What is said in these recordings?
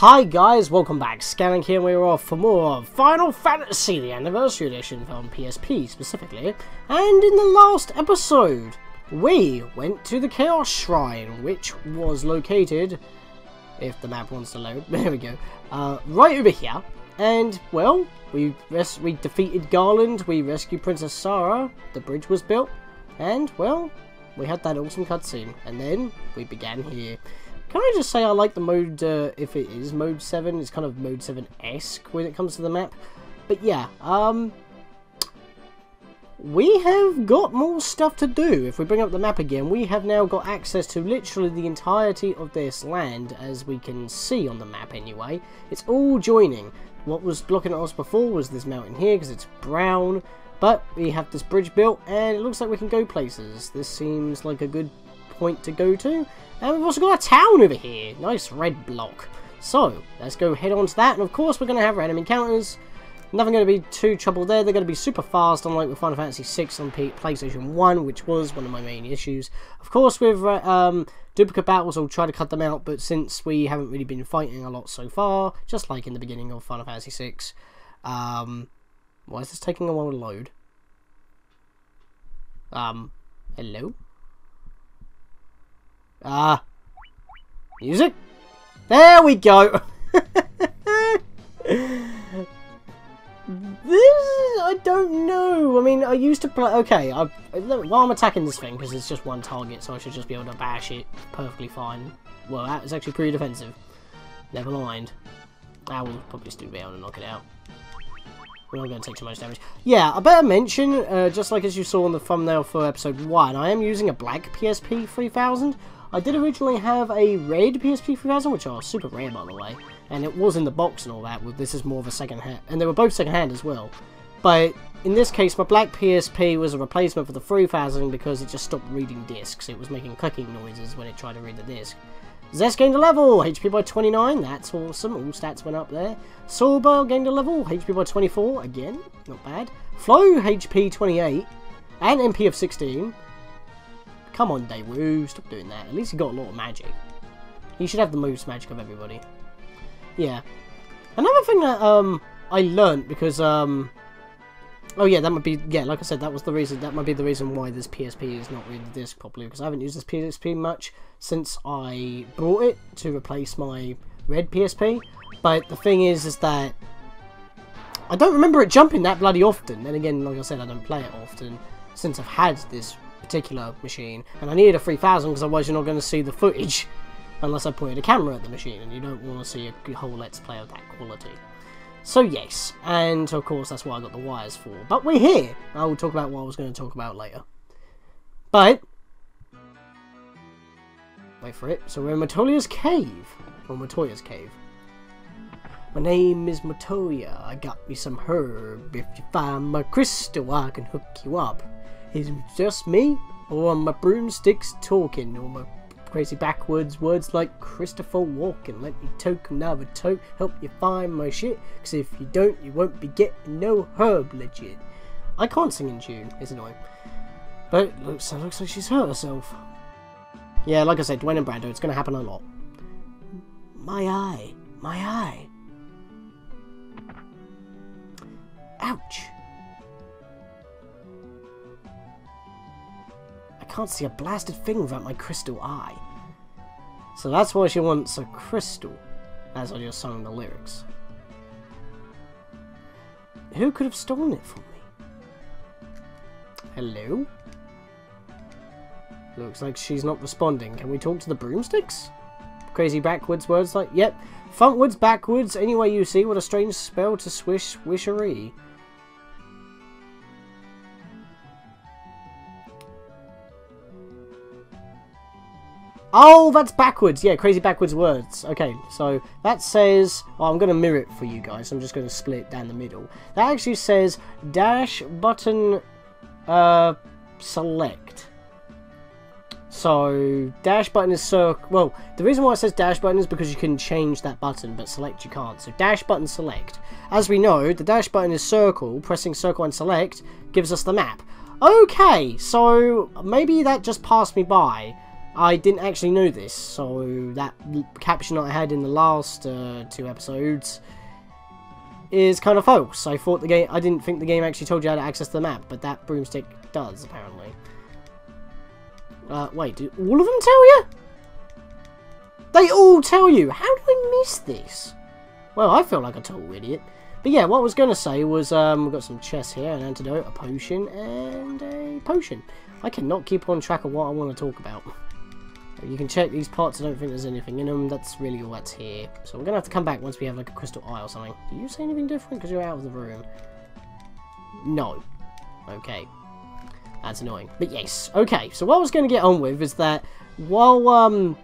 Hi guys, welcome back. Scatlink here, and we're off for more Final Fantasy, the Anniversary Edition on PSP specifically. And in the last episode, we went to the Chaos Shrine, which was located, if the map wants to load, there we go, right over here. And, well, we defeated Garland, we rescued Princess Sarah, the bridge was built, and, well, we had that awesome cutscene. And then, we began here. Can I just say I like the mode, if it is mode 7, it's kind of mode 7-esque when it comes to the map. But yeah, we have got more stuff to do. If we bring up the map again, we have now got access to literally the entirety of this land, as we can see on the map anyway. It's all joining. What was blocking us before was this mountain here, because it's brown. But we have this bridge built, and it looks like we can go places. This seems like a good point to go to. And we've also got a town over here. Nice red block. So, let's go head on to that. And of course, we're going to have random encounters. Nothing going to be too trouble there. They're going to be super fast, unlike with Final Fantasy VI on PlayStation 1, which was one of my main issues. Of course, with duplicate battles, I'll try to cut them out. But since we haven't really been fighting a lot so far, just like in the beginning of Final Fantasy VI. Why is this taking a while to load? Hello? Music? There we go! I don't know. I mean, I used to play... Okay, while I'm attacking this thing, because it's just one target, so I should just be able to bash it perfectly fine. Well, that is actually pretty defensive. Never mind. I will probably still be able to knock it out. We're not going to take too much damage. Yeah, I better mention, just like as you saw on the thumbnail for episode 1, I am using a black PSP 3000. I did originally have a red PSP 3000, which are super rare by the way, and it was in the box and all that. This is more of a second hand, and they were both second hand as well. But in this case, my black PSP was a replacement for the 3000 because it just stopped reading discs. It was making clicking noises when it tried to read the disc. Zest gained a level, HP by 29, that's awesome, all stats went up there. Sorba gained a level, HP by 24, again, not bad. Flo, HP 28, and MP of 16. Come on, Daewoo, stop doing that. At least he got a lot of magic. He should have the most magic of everybody. Yeah. Another thing that I learnt because oh yeah, that might be, yeah, like I said, that was the reason, that might be the reason why this PSP is not reading the disc properly, because I haven't used this PSP much since I bought it to replace my red PSP. But the thing is that I don't remember it jumping that bloody often. And again, like I said, I don't play it often since I've had this particular machine, and I needed a 3000 because otherwise you're not going to see the footage unless I pointed a camera at the machine, and you don't want to see a whole Let's Play of that quality. So yes, and of course that's what I got the wires for. But we're here. I will talk about what I was going to talk about later. But wait for it. So we're in Motolia's cave. Or Matoya's cave. My name is Matoya. I got me some herb. If you find my crystal, I can hook you up. Is it just me, or are my broomsticks talking, or my crazy backwards words like Christopher Walken? Let me toke another toke, help you find my shit, cause if you don't, you won't be getting no herb legit. I can't sing in tune, it's annoying. But it looks like she's hurt herself. Yeah, like I said, Dwayne and Brando, it's gonna happen a lot. My eye, my eye. Ouch. I can't see a blasted thing without my crystal eye. So that's why she wants a crystal, as I just sung the lyrics. Who could have stolen it from me? Hello? Looks like she's not responding. Can we talk to the broomsticks? Crazy backwards words like, yep. Frontwards, backwards, any way you see, what a strange spell to swish wishery. Oh, that's backwards. Yeah, crazy backwards words. Okay, so that says... Well, I'm going to mirror it for you guys. I'm just going to split it down the middle. That actually says dash button select. So, dash button is circle... Well, the reason why it says dash button is because you can change that button, but select you can't. So, dash button select. As we know, the dash button is circle. Pressing circle and select gives us the map. Okay, so maybe that just passed me by. I didn't actually know this, so that caption I had in the last 2 episodes is kind of false. I didn't think the game actually told you how to access the map, but that broomstick does, apparently. Wait, do all of them tell you? They all tell you! How do I miss this? Well, I feel like a total idiot. But yeah, what I was going to say was, we've got some chests here, an antidote, a potion, and a potion. I cannot keep on track of what I want to talk about. You can check these pots, I don't think there's anything in them, that's really all that's here. So we're going to have to come back once we have like a crystal eye or something. Do you say anything different? Because you're out of the room. No. Okay. That's annoying. But yes. Okay, so what I was going to get on with is that while,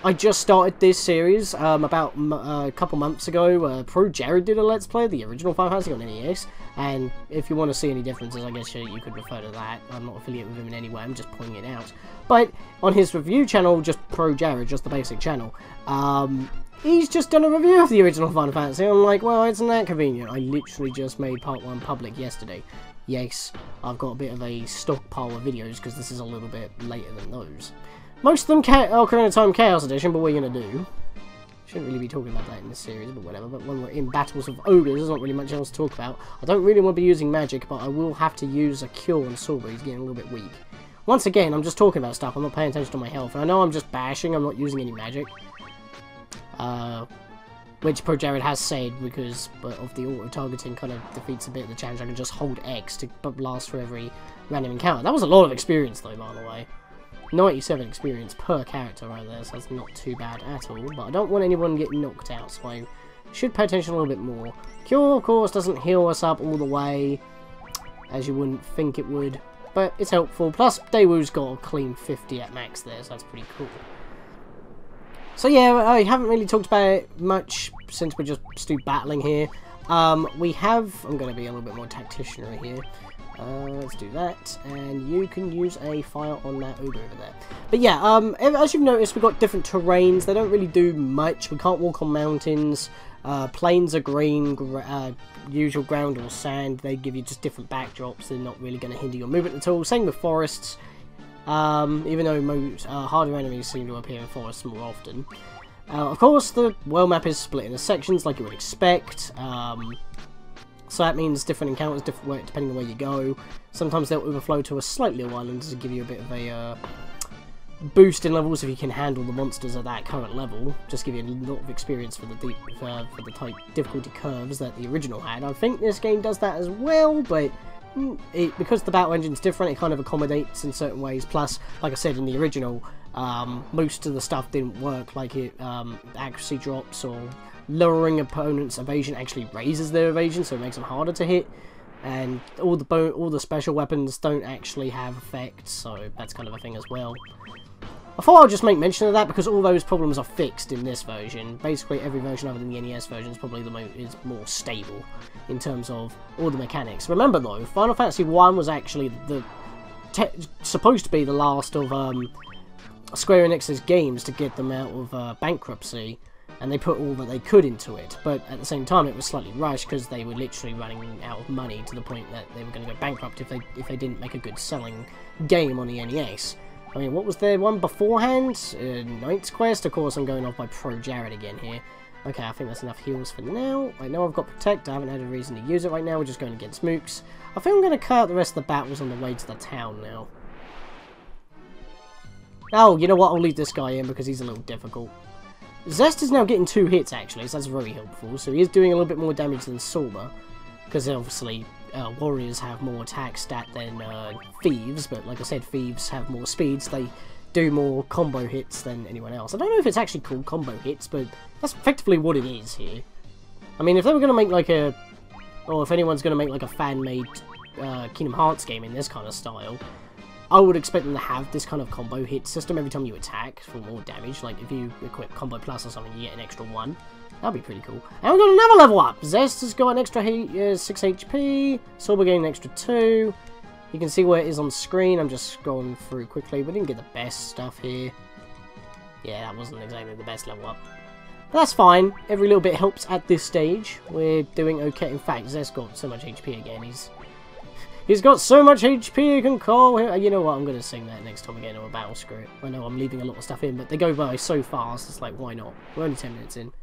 I just started this series about a couple months ago. Pro Jared did a Let's Play, the original Final Fantasy on NES, and if you want to see any differences, I guess you could refer to that. I'm not affiliated with him in any way, I'm just pointing it out. But on his review channel, just Pro Jared, just the basic channel, he's just done a review of the original Final Fantasy. I'm like, well, isn't that convenient? I literally just made Part 1 public yesterday. Yes, I've got a bit of a stockpile of videos because this is a little bit later than those. Most of them Ocarina of Time Chaos Edition, but what are you going to do? Shouldn't really be talking about that in this series, but whatever. But when we're in battles with ogres, there's not really much else to talk about. I don't really want to be using magic, but I will have to use a cure on Sorba. He's getting a little bit weak. Once again, I'm just talking about stuff. I'm not paying attention to my health. And I know I'm just bashing. I'm not using any magic. Which Pro Jared has said, because of the auto-targeting kind of defeats a bit of the challenge. I can just hold X to blast for every random encounter. That was a lot of experience, though, by the way. 97 experience per character right there, so that's not too bad at all, but I don't want anyone getting knocked out, so I should pay attention a little bit more. Cure, of course, doesn't heal us up all the way, as you wouldn't think it would, but it's helpful. Plus, Daewoo's got a clean 50 at max there, so that's pretty cool. So yeah, I haven't really talked about it much since we're just battling here. I'm going to be a little bit more tactician here. Let's do that, and you can use a fire on that ogre over there. But yeah, as you've noticed, we've got different terrains. They don't really do much. We can't walk on mountains. Plains are green, usual ground or sand. They give you just different backdrops. They're not really going to hinder your movement at all. Same with forests, even though most harder enemies seem to appear in forests more often. Of course, the world map is split into sections like you would expect. So that means different encounters, depending on where you go. Sometimes they'll overflow to a slightly lower island to give you a bit of a boost in levels if you can handle the monsters at that current level. Just give you a lot of experience for the type difficulty curves that the original had. I think this game does that as well, but because the battle engine's different, it kind of accommodates in certain ways. Plus, like I said in the original, most of the stuff didn't work, like accuracy drops or lowering opponents' evasion actually raises their evasion, so it makes them harder to hit, and all the special weapons don't actually have effects, so that's kind of a thing as well. I thought I'd just make mention of that because all those problems are fixed in this version. Basically, every version other than the NES version is probably is more stable in terms of all the mechanics. Remember though, Final Fantasy 1 was actually supposed to be the last of Square Enix's games to get them out of bankruptcy. And they put all that they could into it, but at the same time it was slightly rushed because they were literally running out of money to the point that they were going to go bankrupt if they didn't make a good selling game on the NES. I mean, what was their one beforehand? Knight's Quest? Of course, I'm going off by Pro Jared again here. Okay, I think that's enough heals for now. I know I've got Protect, I haven't had a reason to use it right now, we're just going against Mooks. I think I'm going to cut out the rest of the battles on the way to the town now. Oh, you know what, I'll leave this guy in because he's a little difficult. Zest is now getting 2 hits, actually, so that's very helpful. So he is doing a little bit more damage than Sorba, because obviously warriors have more attack stat than thieves, but like I said, thieves have more speeds. They do more combo hits than anyone else. I don't know if it's actually called combo hits, but that's effectively what it is here. I mean, if they were going to make like or if anyone's going to make like a fan-made Kingdom Hearts game in this kind of style, I would expect them to have this kind of combo hit system every time you attack for more damage. Like if you equip Combo Plus or something, you get an extra 1. That'd be pretty cool. And we've got another level up! Zest has got an extra 6 HP. Sorba getting an extra 2. You can see where it is on screen. I'm just scrolling through quickly. We didn't get the best stuff here. Yeah, that wasn't exactly the best level up. But that's fine. Every little bit helps at this stage. We're doing okay. In fact, Zest got so much HP again. He's got so much HP, you can call him. You know what, I'm going to sing that next time we get into a battle, screw it. I know I'm leaving a lot of stuff in, but they go by so fast, it's like, why not? We're only 10 minutes in.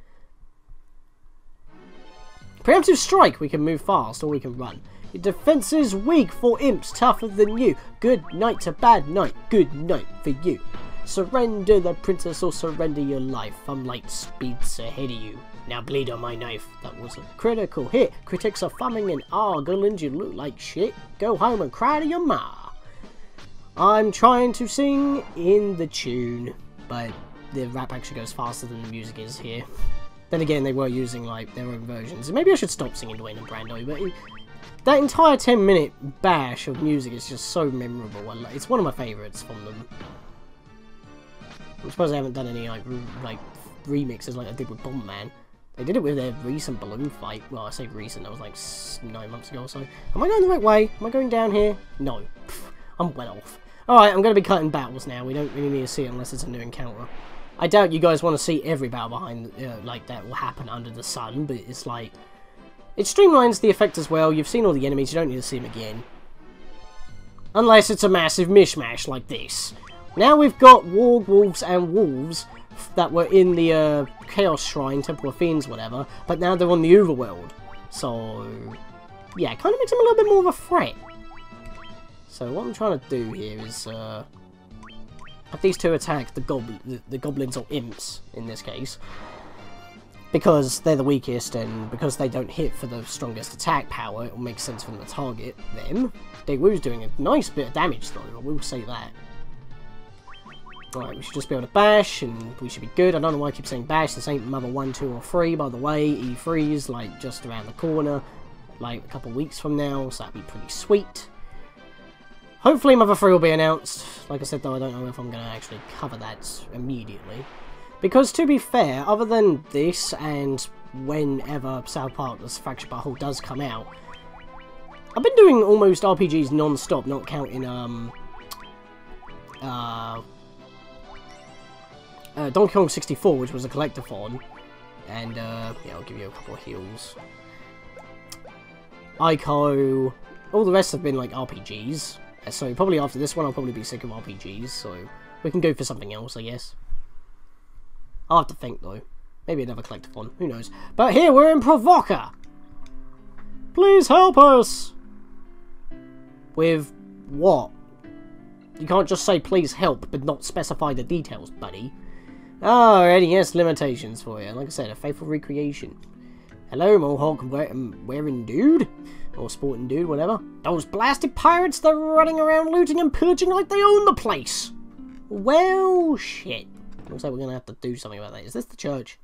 Preemptive strike, we can move fast, or we can run. Your defense is weak for imps tougher than you. Good night to bad night, good night for you. Surrender the princess or surrender your life. I'm light speeds ahead of you. Now bleed on my knife. That was a critical hit. Critics are thumbing and arguing. You look like shit. Go home and cry to your ma. I'm trying to sing in the tune, but the rap actually goes faster than the music is here. Then again, they were using like their own versions. Maybe I should stop singing Dwayne and Brando, but that entire 10-minute bash of music is just so memorable. It's one of my favourites from them. I suppose I haven't done any like remixes like I did with Bomb Man. They did it with their recent balloon fight. Well, I say recent, that was like 9 months ago or so. Am I going the right way? Am I going down here? No. Pfft, I'm well off. Alright, I'm going to be cutting battles now. We don't really need to see it unless it's a new encounter. I doubt you guys want to see every battle behind, like, that will happen under the sun, but it's like... It streamlines the effect as well. You've seen all the enemies, you don't need to see them again. Unless it's a massive mishmash like this. Now we've got warg-wolves and wolves that were in the Chaos Shrine, Temple of Fiends, whatever, but now they're on the overworld. So, yeah, it kind of makes them a little bit more of a threat. So what I'm trying to do here is have these two attack the goblins or imps, in this case, because they're the weakest and because they don't hit for the strongest attack power, it will make sense for them to target them. Daewoo's doing a nice bit of damage though, I will say that. Alright, we should just be able to bash, and we should be good. I don't know why I keep saying bash. This ain't Mother 1, 2, or 3, by the way. E3 is, like, just around the corner, like, a couple weeks from now, so that'd be pretty sweet. Hopefully Mother 3 will be announced. Like I said, though, I don't know if I'm going to actually cover that immediately. Because, to be fair, other than this, and whenever South Park, this Fractured Butthole does come out, I've been doing almost RPGs non-stop, not counting, Donkey Kong 64, which was a collectathon, and, yeah, I'll give you a couple of heals. Ico, all the rest have been, like, RPGs, so probably after this one I'll probably be sick of RPGs, so we can go for something else, I guess. I'll have to think, though. Maybe another collectathon, who knows. But here, we're in Provaka! Please help us! With what? You can't just say please help, but not specify the details, buddy. Alrighty, yes, limitations for you. Like I said, a faithful recreation. Hello, Mohawk wearing dude? Or sporting dude, whatever. Those blasted pirates, they're running around looting and pillaging like they own the place. Well, shit. Looks like we're going to have to do something about that. Is this the church?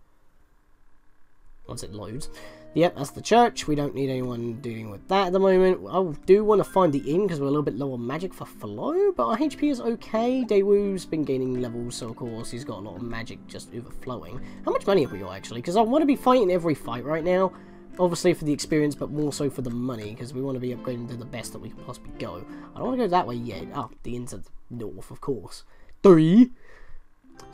Once it loads. Yep, that's the church. We don't need anyone dealing with that at the moment. I do want to find the inn because we're a little bit low on magic for flow, but our HP is okay. Daewoo's been gaining levels, so of course he's got a lot of magic just overflowing. How much money have we got actually? Because I want to be fighting every fight right now. Obviously for the experience, but more so for the money, because we want to be upgrading to the best that we can possibly go. I don't want to go that way yet. Oh, the inn's at the north, of course. 3.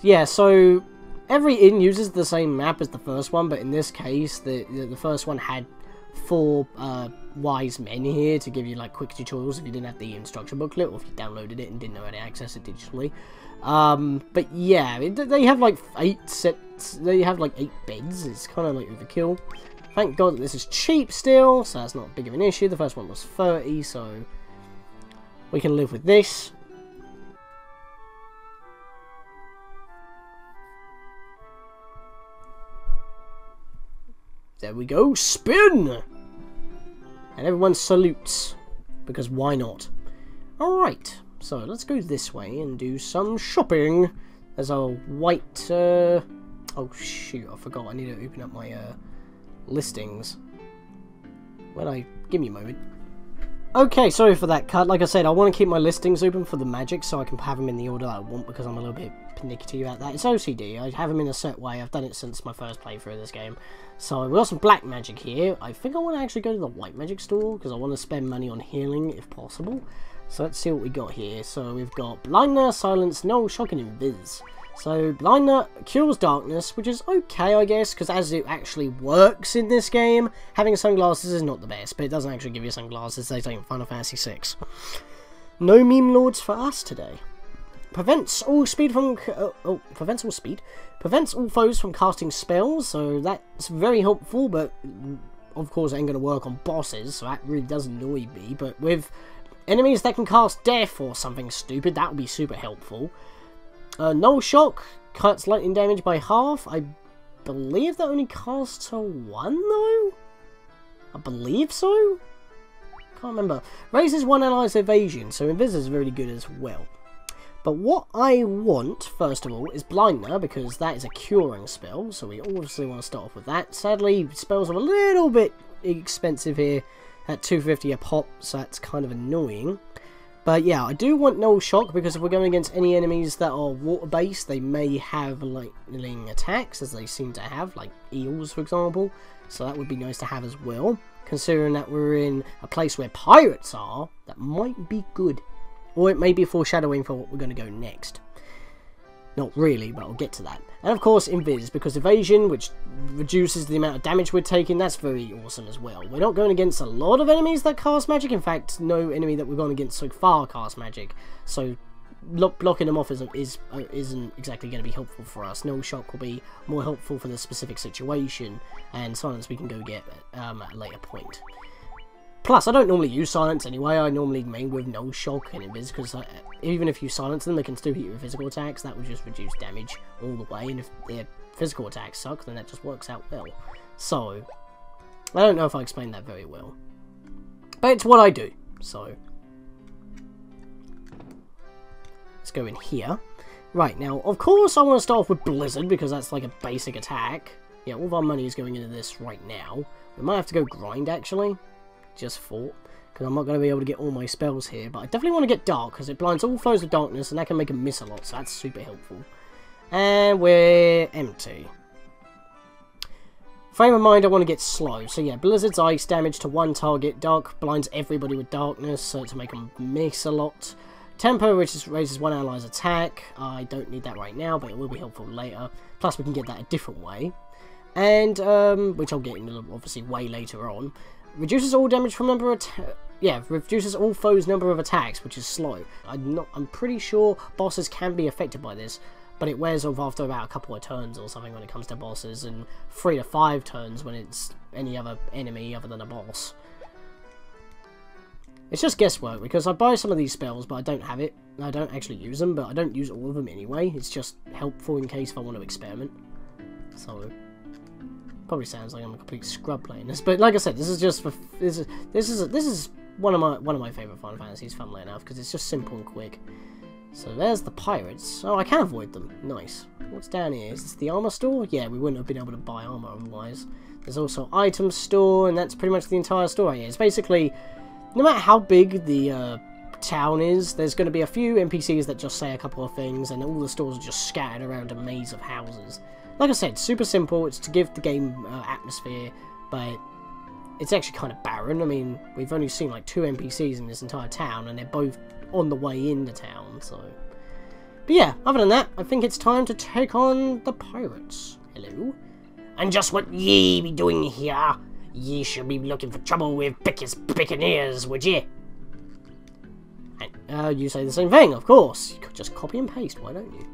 Yeah, so every inn uses the same map as the first one, but in this case, the first one had 4 wise men here to give you like quick tutorials if you didn't have the instruction booklet, or if you downloaded it and didn't know how to access it digitally. But yeah, they have like 8 sets. They have like 8 beds. It's kind of like overkill. Thank God that this is cheap still, so that's not big of an issue. The first one was 30, so we can live with this. There we go, spin! And everyone salutes, because why not? Alright, so let's go this way and do some shopping. There's a white, oh shoot, I forgot, I need to open up my, listings. Give me a moment. Okay, sorry for that cut. Like I said, I want to keep my listings open for the magic so I can have them in the order that I want, because I'm a little bit pernickety about that. It's OCD. I have them in a set way. I've done it since my first playthrough of this game. So we've got some black magic here. I think I want to actually go to the white magic store because I want to spend money on healing if possible. So let's see what we got here. So we've got blindness, silence, no, shocking, and viz. So, Blind Nut cures darkness, which is okay, I guess, because as it actually works in this game, having sunglasses is not the best, but it doesn't actually give you sunglasses, they don't in Final Fantasy VI. No meme lords for us today. Prevents all speed from... prevents all speed? Prevents all foes from casting spells, so that's very helpful, but of course it ain't going to work on bosses, so that really does annoy me, but with enemies that can cast death or something stupid, that would be super helpful. Null Shock cuts lightning damage by half. I believe that only casts a 1 though? I believe so? Can't remember. Raises one ally's evasion, so Invis is really good as well. But what I want, first of all, is Blindner, because that is a curing spell, so we obviously want to start off with that. Sadly, spells are a little bit expensive here at 250 a pop, so that's kind of annoying. But yeah, I do want Null Shock, because if we're going against any enemies that are water-based, they may have lightning attacks, as they seem to have, like eels, for example. So that would be nice to have as well. Considering that we're in a place where pirates are, that might be good. Or it may be foreshadowing for what we're going to go next. Not really, but I'll get to that. And of course, Invis, because evasion, which reduces the amount of damage we're taking, that's very awesome as well. We're not going against a lot of enemies that cast magic. In fact, no enemy that we've gone against so far cast magic. So, blocking them off isn't exactly going to be helpful for us. Null Shock will be more helpful for the specific situation, and Silence we can go get at a later point. Plus, I don't normally use Silence anyway. I normally main with Null Shock and Invis, because even if you silence them, they can still hit you with physical attacks. That would just reduce damage all the way, and if their physical attacks suck, then that just works out well. So, I don't know if I explained that very well. But it's what I do, so. Let's go in here. Right, now, of course I want to start off with Blizzard, because that's like a basic attack. Yeah, all of our money is going into this right now. We might have to go grind, actually. Just thought, because I'm not going to be able to get all my spells here, but I definitely want to get Dark, because it blinds all foes of darkness, and that can make them miss a lot, so that's super helpful. And we're empty. Frame of mind, I want to get slow, so yeah, Blizzard's ice damage to one target, Dark blinds everybody with darkness, so to make them miss a lot. Tempo, which raises one ally's attack, I don't need that right now, but it will be helpful later, plus we can get that a different way. And, which I'll get into obviously way later on. Reduces all damage from reduces all foes' number of attacks, which is slow. I'm pretty sure bosses can be affected by this, but it wears off after about a couple of turns or something when it comes to bosses, and 3 to 5 turns when it's any other enemy other than a boss. It's just guesswork, because I buy some of these spells, but I don't have it. I don't actually use them, but I don't use all of them anyway. It's just helpful in case if I want to experiment. So. Probably sounds like I'm a complete scrub playing this, but like I said, this is just for this is one of my favorite Final Fantasies, funnily enough, because it's just simple and quick. So there's the pirates. Oh, I can avoid them. Nice. What's down here? Is this the armor store? Yeah, we wouldn't have been able to buy armor otherwise. There's also item store, and that's pretty much the entire store here. It's basically, no matter how big the town is, there's going to be a few NPCs that just say a couple of things, and all the stores are just scattered around a maze of houses. Like I said, super simple, it's to give the game atmosphere, but it's actually kind of barren. I mean, we've only seen like 2 NPCs in this entire town, and they're both on the way into town, so. But yeah, other than that, I think it's time to take on the pirates. Hello? And just what ye be doing here? Ye should be looking for trouble with Pickus Piccaneers, would ye? And, you say the same thing, of course. You could just copy and paste, why don't you?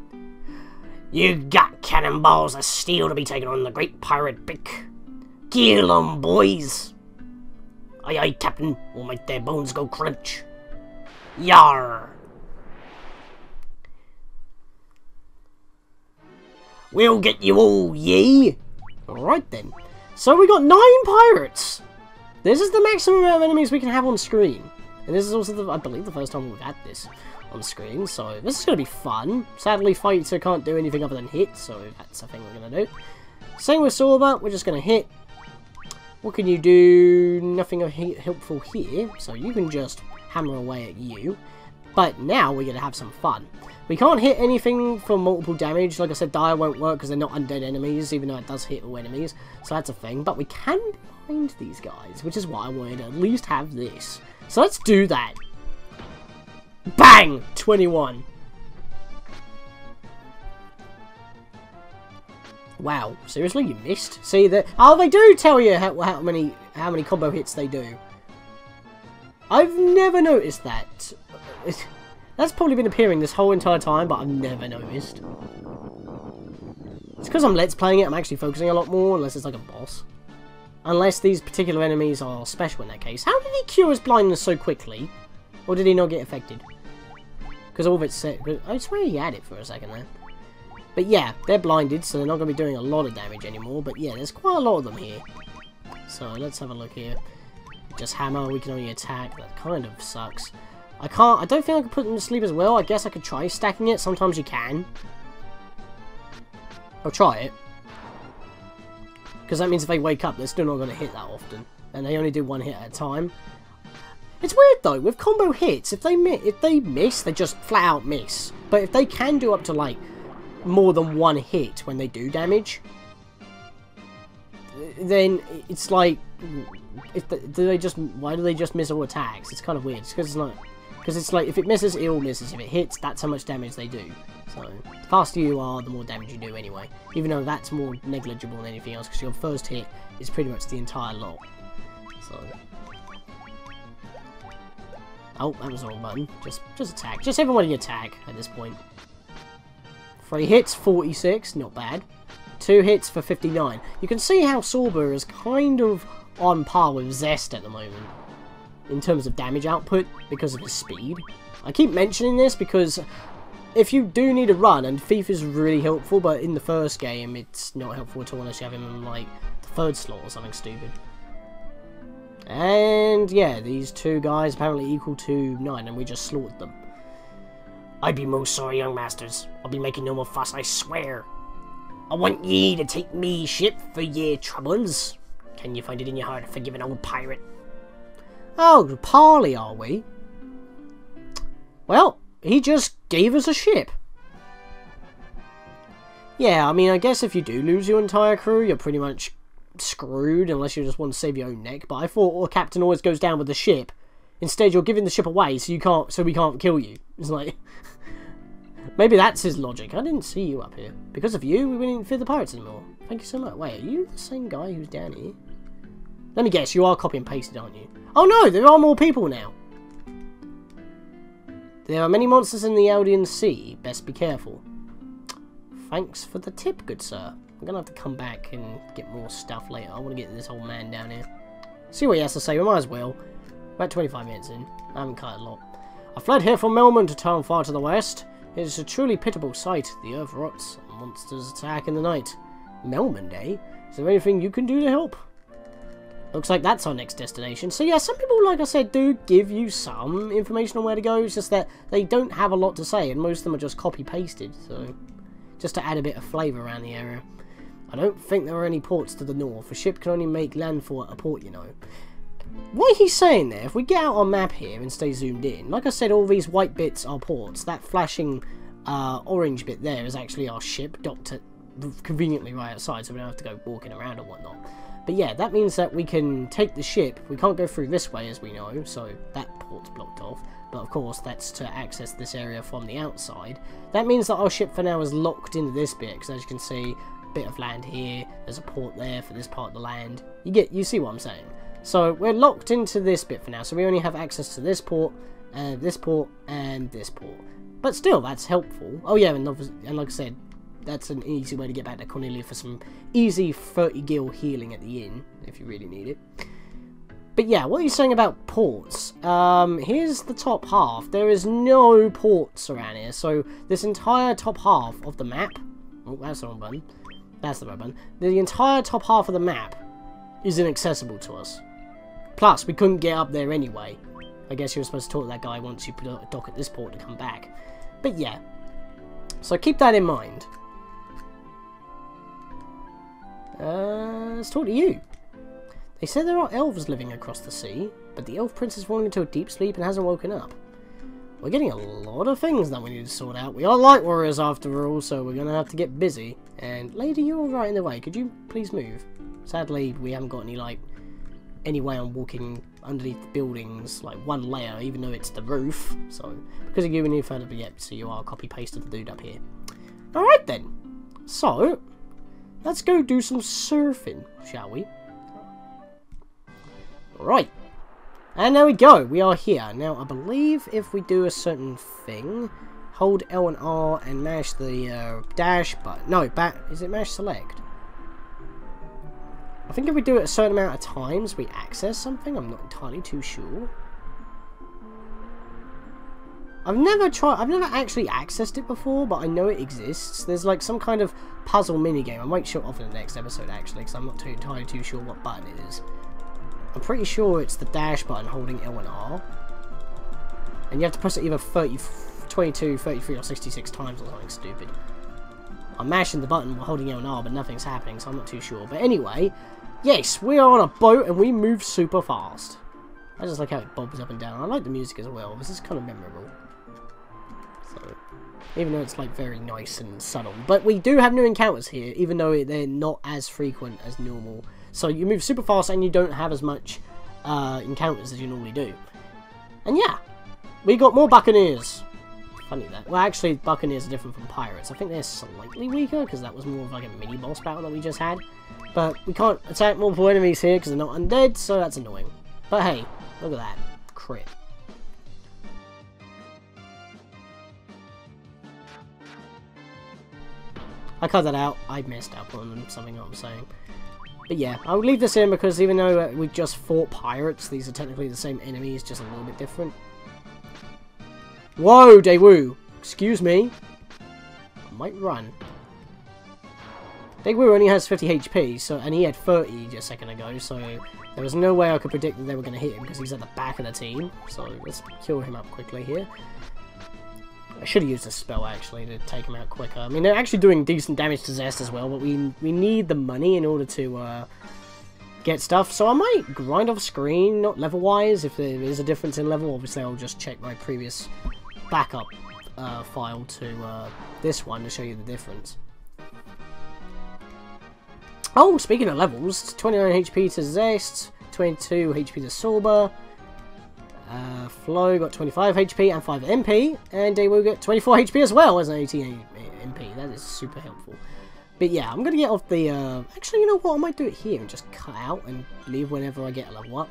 You got cannonballs of steel to be taken on the great pirate Bick. Kill 'em, boys! Aye aye, Captain, or might their bones go crunch. Yar! We'll get you all, ye! Alright then. So we got 9 pirates! This is the maximum amount of enemies we can have on screen. And this is also, I believe, the first time we've had this on screen, so this is going to be fun. Sadly, Fighter can't do anything other than hit, so that's the thing we're going to do. Same with Sorba, we're just going to hit. What can you do? Nothing helpful here, so you can just hammer away at you. But now we're going to have some fun. We can't hit anything for multiple damage. Like I said, Dire won't work because they're not undead enemies, even though it does hit all enemies, so that's a thing. But we can bind these guys, which is why I wanted to at least have this. So let's do that. Bang! 21. Wow, seriously, you missed? See that? Oh, they do tell you how many combo hits they do. I've never noticed that. That's probably been appearing this whole entire time, but I've never noticed. It's because I'm Let's Playing it, I'm actually focusing a lot more, unless it's like a boss. Unless these particular enemies are special in that case. How did he cure his blindness so quickly? Or did he not get affected? Because all of it's set. I swear he had it for a second there. But yeah, they're blinded, so they're not going to be doing a lot of damage anymore. But yeah, there's quite a lot of them here. So let's have a look here. Just hammer, we can only attack. That kind of sucks. I don't think I can put them to sleep as well. I guess I could try stacking it. Sometimes you can. I'll try it. Because that means if they wake up, they're still not going to hit that often. And they only do one hit at a time. It's weird though, with combo hits, if they miss, they just flat out miss. But if they can do up to like more than one hit when they do damage, then it's like, why do they just miss all attacks? It's kind of weird. It's because it's like, if it misses, it all misses. If it hits, that's how much damage they do. So, the faster you are, the more damage you do anyway. Even though that's more negligible than anything else, because your first hit is pretty much the entire lot. So. Oh, that was the wrong button. Just attack. Just everybody attack at this point. 3 hits, 46, not bad. 2 hits for 59. You can see how Sorba is kind of on par with Zest at the moment. In terms of damage output, because of his speed. I keep mentioning this because if you do need a run, and Thief is really helpful, but in the first game it's not helpful at all unless you have him in like the 3rd slot or something stupid. And yeah, these 2 guys apparently equal to 9, and we just slaughtered them. I be most sorry, young masters. I'll be making no more fuss, I swear. I want ye to take me ship for ye troubles. Can you find it in your heart to forgive an old pirate? Oh, parley, are we? Well, he just gave us a ship. Yeah, I mean, I guess if you do lose your entire crew, you're pretty much screwed unless you just want to save your own neck. But I thought a captain always goes down with the ship. Instead, you're giving the ship away so we can't kill you. It's like, maybe that's his logic. I didn't see you up here. Because of you, we wouldn't fear the pirates anymore. Thank you so much. Wait, are you the same guy who's down here? Let me guess, you are copy and pasted, aren't you? Oh no, there are more people now. There are many monsters in the Eldian Sea. Best be careful. Thanks for the tip, good sir. I'm gonna have to come back and get more stuff later. I want to get this old man down here. See what he has to say. We might as well. About 25 minutes in. I haven't cut a lot. I fled here from Melman to town far to the west. It is a truly pitiable sight. The earth rots and monsters attack in the night. Melman, eh? Is there anything you can do to help? Looks like that's our next destination. So yeah, some people, like I said, do give you some information on where to go. It's just that they don't have a lot to say, and most of them are just copy-pasted. So, just to add a bit of flavour around the area. I don't think there are any ports to the north. A ship can only make landfall at a port, you know. What he's saying there, if we get out our map here and stay zoomed in, like I said, all these white bits are ports. That flashing orange bit there is actually our ship, docked at conveniently right outside, so we don't have to go walking around or whatnot. But yeah, that means that we can take the ship. We can't go through this way, as we know, so that port's blocked off. But of course, that's to access this area from the outside. That means that our ship for now is locked into this bit, because as you can see, a bit of land here, there's a port there for this part of the land. You see what I'm saying? So we're locked into this bit for now, so we only have access to this port, and this port. But still, that's helpful. Oh yeah, and like I said, that's an easy way to get back to Cornelia for some easy 30 gil healing at the inn, if you really need it. But yeah, what are you saying about ports? Here's the top half. There is no ports around here, so this entire top half of the map... Oh, that's the wrong button. That's the right button. The entire top half of the map is inaccessible to us. Plus, we couldn't get up there anyway. I guess you were supposed to talk to that guy once you put a dock at this port to come back. But yeah. So keep that in mind. Let's talk to you. They said there are elves living across the sea, but the elf prince has fallen into a deep sleep and hasn't woken up. We're getting a lot of things that we need to sort out. We are light warriors after all, so we're going to have to get busy. And lady, you're right in the way. Could you please move? Sadly, we haven't got any way on walking underneath the buildings, like one layer, even though it's the roof. So, because of you, we need further yet, so you are copy-pasted the dude up here. Alright then. So, let's go do some surfing, shall we? Right. And there we go. We are here. Now, I believe if we do a certain thing, hold L and R and mash the dash button. No, is it mash select? I think if we do it a certain amount of times, we access something. I'm not entirely too sure. I've never actually accessed it before, but I know it exists. There's like some kind of puzzle minigame. I might show it off in the next episode actually, because I'm not entirely too sure what button it is. I'm pretty sure it's the dash button holding L and R. And you have to press it either 22, 33 or 66 times or something stupid. I'm mashing the button while holding L and R, but nothing's happening, so I'm not too sure. But anyway, yes, we are on a boat and we move super fast. I just like how it bobs up and down. I like the music as well. This is kind of memorable. So, even though it's like very nice and subtle. But we do have new encounters here, even though they're not as frequent as normal. So you move super fast and you don't have as much encounters as you normally do. And yeah, we got more buccaneers. Funny that. Well, actually, buccaneers are different from pirates. I think they're slightly weaker because that was more of like a mini boss battle that we just had. But we can't attack multiple enemies here because they're not undead, so that's annoying. But hey, look at that. Crit. I cut that out. I messed up on something I'm saying. But yeah, I would leave this in because even though we just fought pirates, these are technically the same enemies, just a little bit different. Whoa, Daewoo! Excuse me. I might run. Daewoo only has 50 HP, so, and he had 30 just a second ago, so there was no way I could predict that they were going to hit him because he's at the back of the team. So let's kill him up quickly here. I should have used a spell, actually, to take him out quicker. I mean, they're actually doing decent damage to Zest as well, but we need the money in order to get stuff. So I might grind off screen, not level-wise. If there is a difference in level, obviously I'll just check my previous backup file to this one to show you the difference. Oh, speaking of levels, 29 HP to Zest, 22 HP to Sorba. Flo got 25 HP and 5 MP, and Daewoo got 24 HP as well as an 18 MP. That is super helpful. But yeah, I'm going to get off the... actually, you know what? I might do it here and just cut out and leave whenever I get a level up.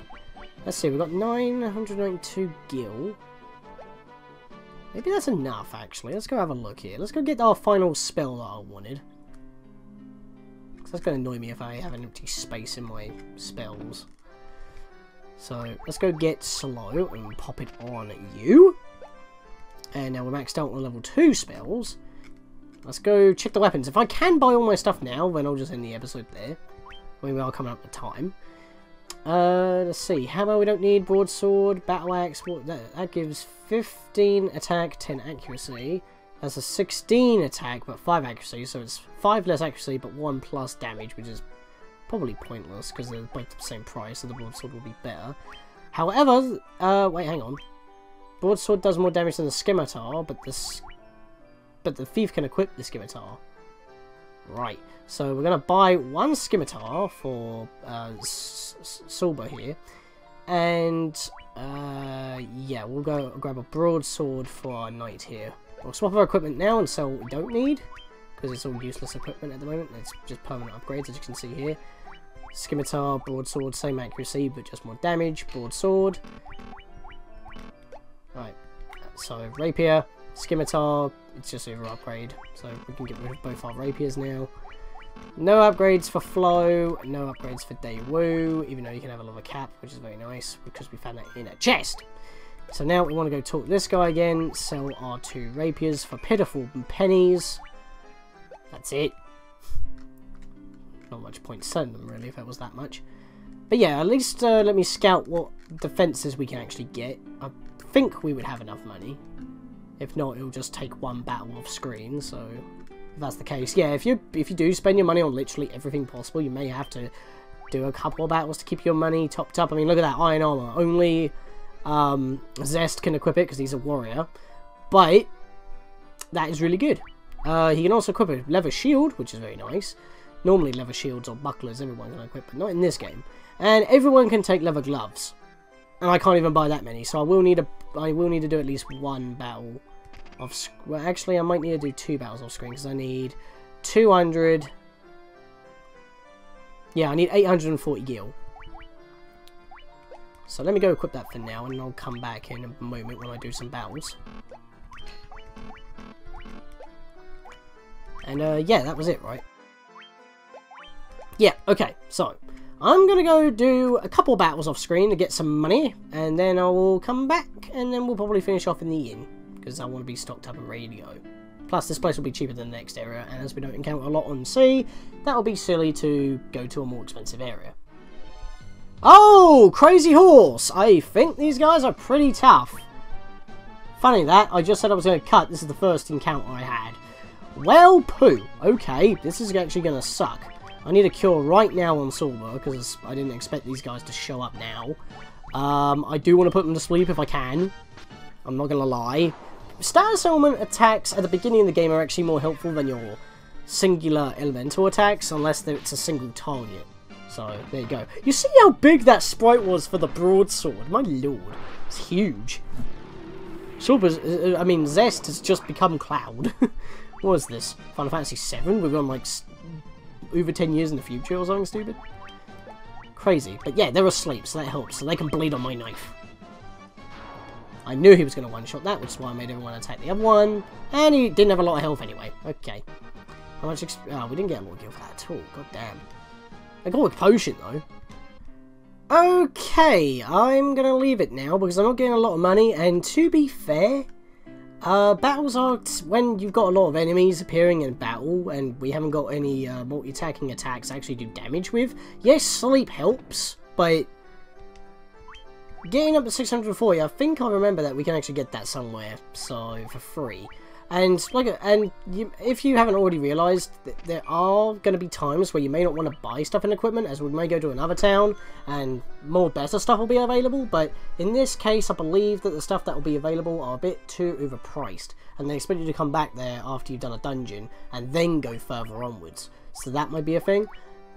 Let's see, we've got 992 gil. Maybe that's enough, actually. Let's go have a look here. Let's go get our final spell that I wanted. Because that's going to annoy me if I have an empty space in my spells. So, let's go get slow and pop it on you. And now we're maxed out on level 2 spells. Let's go check the weapons. If I can buy all my stuff now, then I'll just end the episode there. Maybe I'll come up with time. Let's see. Hammer we don't need. Broadsword, battle axe. That gives 15 attack, 10 accuracy. That's a 16 attack, but 5 accuracy. So it's 5 less accuracy, but 1 plus damage, which is probably pointless because they're both the same price, so the broadsword will be better. However, wait, hang on. Broadsword does more damage than the scimitar, but the thief can equip the scimitar. Right. So we're gonna buy 1 scimitar for Sorba here, and yeah, we'll go grab a broadsword for our knight here. We'll swap our equipment now and sell what we don't need, because it's all useless equipment at the moment. It's just permanent upgrades, as you can see here. Scimitar, broadsword, same accuracy, but just more damage. Broadsword. Right. So, rapier, scimitar, it's just over upgrade. So, we can get rid of both our rapiers now. No upgrades for Flo, no upgrades for Daewoo, even though you can have a leather cap, which is very nice, because we found that in a chest. So now we want to go talk to this guy again, sell our 2 rapiers for pitiful pennies. That's it. Not much point selling them, really, if it was that much. But yeah, at least let me scout what defences we can actually get. I think we would have enough money. If not, it'll just take 1 battle off screen, so... If that's the case, yeah, if you do spend your money on literally everything possible, you may have to do a couple of battles to keep your money topped up. I mean, look at that iron armor. Only Zest can equip it because he's a warrior, but that is really good. He can also equip a leather shield, which is very nice. Normally, leather shields or bucklers everyone can equip, but not in this game. And everyone can take leather gloves, and I can't even buy that many. So I will need to do at least 1 battle. Well, actually, I might need to do 2 battles off screen because I need 200 Yeah, I need 840 gil. So let me go equip that for now, and I'll come back in a moment when I do some battles. And yeah, that was it, right? Yeah, okay, so I'm gonna go do a couple battles off screen to get some money, and then I will come back, and then we'll probably finish off in the inn, because I want to be stocked up and ready to go. Plus, this place will be cheaper than the next area, and as we don't encounter a lot on sea, that will be silly to go to a more expensive area. Oh, Crazy Horse! I think these guys are pretty tough. Funny that, I just said I was going to cut, this is the first encounter I had. Well, poo. Okay, this is actually going to suck. I need a cure right now on Silver, because I didn't expect these guys to show up now. I do want to put them to sleep if I can. I'm not going to lie. Status element attacks at the beginning of the game are actually more helpful than your singular elemental attacks, unless it's a single target. So, there you go. You see how big that sprite was for the broadsword? My lord. It's huge. Zest has just become Cloud. What is this? Final Fantasy VII? We've gone, like, over 10 years in the future or something stupid? Crazy. But yeah, they're asleep, so that helps. So they can bleed on my knife. I knew he was going to one-shot that, which is why I made everyone attack the other one. And he didn't have a lot of health anyway. Okay. How much we didn't get a lot of gil for that at all. God damn. I got a potion, though. Okay, I'm going to leave it now, because I'm not getting a lot of money, and to be fair, battles are when you've got a lot of enemies appearing in battle, and we haven't got any multi-attacking attacks to actually do damage with. Yes, sleep helps, but getting up to 640, I think I remember that we can actually get that somewhere, so for free. And if you haven't already realised, there are going to be times where you may not want to buy stuff and equipment, as we may go to another town, and more better stuff will be available, but in this case, I believe that the stuff that will be available are a bit too overpriced, and they expect you to come back there after you've done a dungeon, and then go further onwards. So that might be a thing,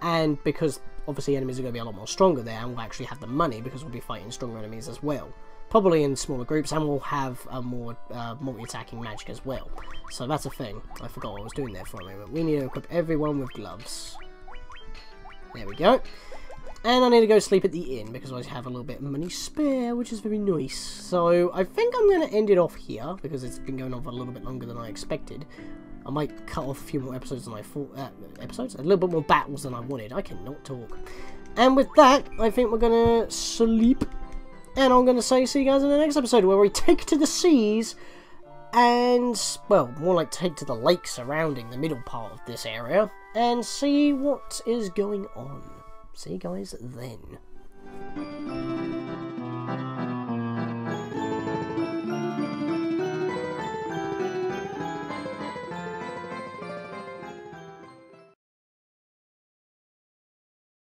and because obviously enemies are going to be a lot more stronger there, and we'll actually have the money, because we'll be fighting stronger enemies as well. Probably in smaller groups, and we'll have a more multi-attacking magic as well. So that's a thing. I forgot what I was doing there for a moment. We need to equip everyone with gloves. There we go. And I need to go sleep at the inn, because I have a little bit of money spare, which is very nice. So I think I'm going to end it off here, because it's been going on for a little bit longer than I expected. I might cut off a few more episodes than I thought. A little bit more battles than I wanted. I cannot talk. And with that, I think we're going to sleep. And I'm going to say see you guys in the next episode, where we take to the seas, and, well, more like take to the lake surrounding the middle part of this area, and see what is going on. See you guys then.